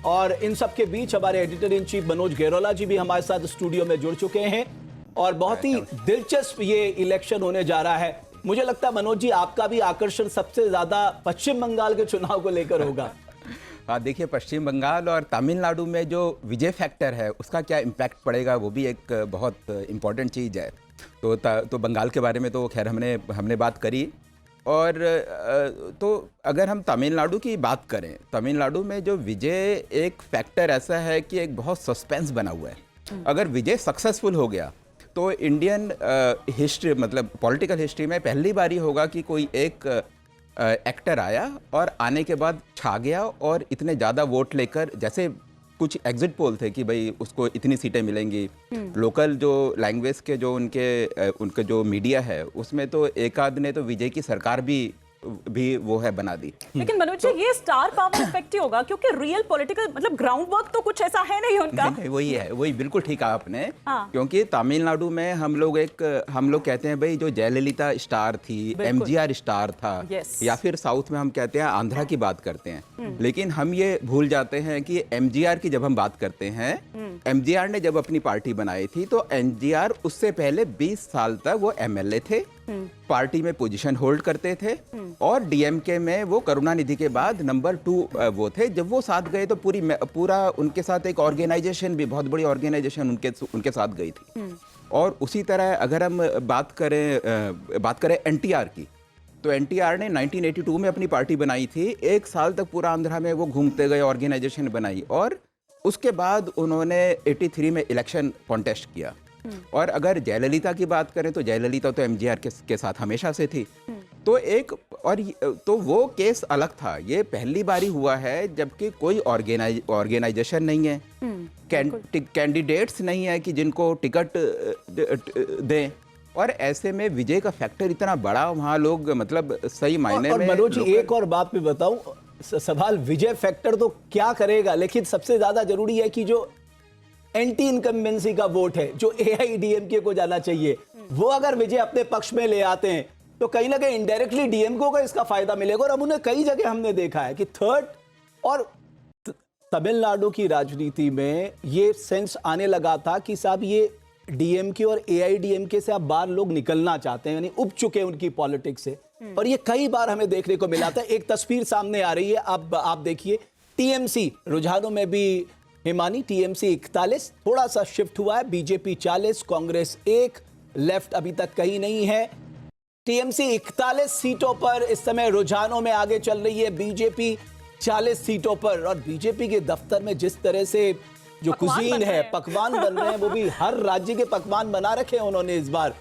और इन सब के बीच हमारे एडिटर इन चीफ मनोज गेरोला जी भी हमारे साथ स्टूडियो में जुड़ चुके हैं और बहुत ही दिलचस्प ये इलेक्शन होने जा रहा है। मुझे लगता है मनोज जी आपका भी आकर्षण सबसे ज्यादा पश्चिम बंगाल के चुनाव को लेकर होगा। हाँ, देखिए पश्चिम बंगाल और तमिलनाडु में जो विजय फैक्टर है उसका क्या इम्पैक्ट पड़ेगा वो भी एक बहुत इम्पॉर्टेंट चीज़ है। तो बंगाल के बारे में तो खैर हमने बात करी। और तो अगर हम तमिलनाडु की बात करें, तमिलनाडु में जो विजय एक फैक्टर ऐसा है कि एक बहुत सस्पेंस बना हुआ है। अगर विजय सक्सेसफुल हो गया तो इंडियन हिस्ट्री मतलब पॉलिटिकल हिस्ट्री में पहली बारी होगा कि कोई एक एक्टर आया और आने के बाद छा गया और इतने ज़्यादा वोट लेकर, जैसे कुछ एग्जिट पोल थे कि भाई उसको इतनी सीटें मिलेंगी। लोकल जो लैंग्वेज के जो उनके जो मीडिया है उसमें तो एक आध ने तो विजय की सरकार भी वो है बना दी। लेकिन मनोज जी ये स्टार पावर इफेक्ट ही होगा क्योंकि रियल पॉलिटिकल मतलब ग्राउंड वर्क तो कुछ ऐसा है नहीं उनका। नहीं, वही है, वही बिल्कुल ठीक कहा आपने। हाँ। क्योंकि तमिलनाडु में हम लोग कहते हैं भाई जो जयललिता स्टार थी, एमजीआर स्टार था, या फिर साउथ में हम कहते हैं आंध्रा की बात करते हैं। लेकिन हम ये भूल जाते हैं कि एमजीआर की जब हम बात करते हैं, एमजीआर ने जब अपनी पार्टी बनाई थी तो एमजीआर उससे पहले 20 साल तक वो एमएलए थे, पार्टी में पोजीशन होल्ड करते थे और डीएमके में वो करुणानिधि के बाद नंबर 2 वो थे। जब वो साथ गए तो पूरा उनके साथ एक ऑर्गेनाइजेशन भी, बहुत बड़ी ऑर्गेनाइजेशन उनके साथ गई थी। और उसी तरह अगर हम बात करें एनटीआर की, तो एनटीआर ने 1982 में अपनी पार्टी बनाई थी। 1 साल तक पूरा आंध्रा में वो घूमते गए, ऑर्गेनाइजेशन बनाई और उसके बाद उन्होंने 83 में इलेक्शन कॉन्टेस्ट किया। और अगर जयललिता की बात करें तो जयललिता तो एमजीआर के साथ हमेशा से थी। तो वो केस अलग था। ये पहली बारी हुआ है जबकि कोई ऑर्गेनाइजेशन नहीं है, कैंडिडेट्स नहीं है कि जिनको टिकट दें, और ऐसे में विजय का फैक्टर इतना बड़ा वहाँ लोग मतलब सही मायने में। मनोज जी एक और बात भी बताऊं, सवाल विजय फैक्टर तो क्या करेगा, लेकिन सबसे ज्यादा जरूरी है कि जो एंटी इनकम्बेंसी का वोट है जो एआईडीएमके को जाना चाहिए, वो अगर विजय अपने पक्ष में ले आते हैं तो कहीं ना कहीं इनडायरेक्टली डीएमके को इसका फायदा मिलेगा। और अब उन्हें कई जगह हमने देखा है कि थर्ड और तमिलनाडु की राजनीति में ये सेंस आने लगा था कि साहब ये डीएमके और एआईडीएमके से अब बाहर लोग निकलना चाहते हैं, यानी उब चुके उनकी पॉलिटिक्स से। और ये कई बार हमें देखने को मिला था। एक तस्वीर सामने आ रही है, अब आप देखिए टीएमसी रुझानों में भी हिमानी, टीएमसी 41 थोड़ा सा शिफ्ट हुआ है, बीजेपी 40, कांग्रेस 1, लेफ्ट अभी तक कहीं नहीं है। टीएमसी 41 सीटों पर इस समय रुझानों में आगे चल रही है, बीजेपी 40 सीटों पर। और बीजेपी के दफ्तर में जिस तरह से जो कुजीन है, पकवान बन रहे हैं, वो भी हर राज्य के पकवान बना रखे हैं उन्होंने इस बार।